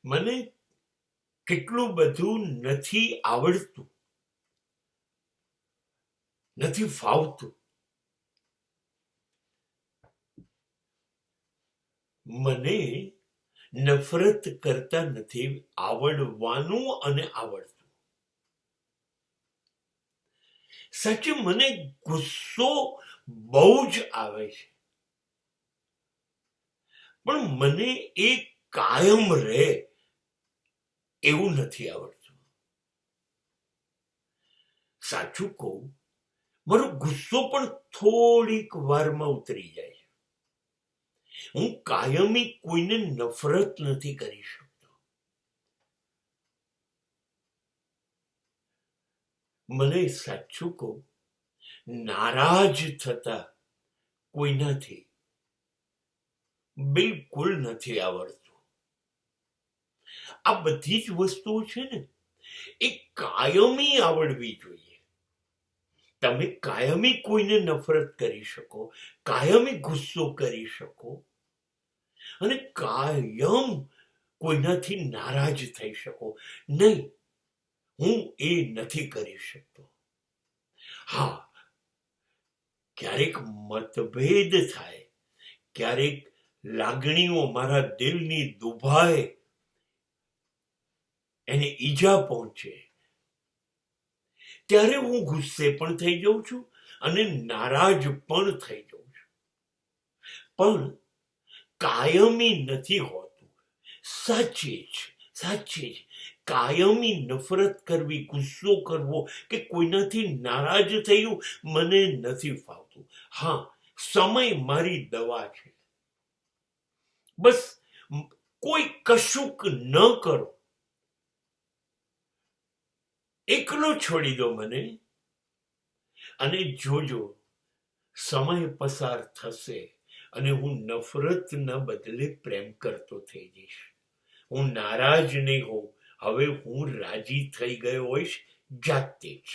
મને કેટલું બધું નથી આવડતું, નથી ફાવતું. મને નફરત કરતા નથી આવડવાનું અને આવડતું. સાચું મને ગુસ્સો બહુ જ આવે છે, પણ મને એ કાયમ રહે એવું નથી આવડતું. સાચું કહું, મારો ગુસ્સો પણ થોડીક વારમાં ઉતરી જાય. હું કાયમી કોઈને નફરત નથી કરી શકતો. મને સાચું કહું, નારાજ થતા કોઈનાથી બિલકુલ નથી આવડતું. આ બધી જ વસ્તુઓ છે ને, એ કાયમી આવડવી જોઈએ. તમે કાયમી કોઈને નફરત કરી શકો, કાયમી ગુસ્સો કરી શકો, અને કાયમ કોઈનાથી નારાજ થઈ શકો. નહીં, હું એ નથી કરી શકતો. હા, ક્યારેક મતભેદ થાય, ક્યારેક લાગણીઓ મારા દિલની દુભાય, એને ઈજા પહોંચે, ત્યારે હું ગુસ્સે પણ થઈ જાઉં છું અને નારાજ પણ થઈ જાઉં છું. પણ કાયમી નથી હોતું. સાચે જ કાયમી નફરત કરવી, ગુસ્સો કરવો કે કોઈનાથી નારાજ થયું મને નથી ફાવતું. હા, સમય મારી દવા છે. બસ કોઈ કશુંક ન કરો, એકલો છોડી દો મને, અને જોજો સમય પસાર થશે અને હું નફરતના બદલે પ્રેમ કરતો થઈ જઈશ. હું નારાજ નહીં હોઉં, હવે હું રાજી થઈ ગયો હોઈશ જાતે જ.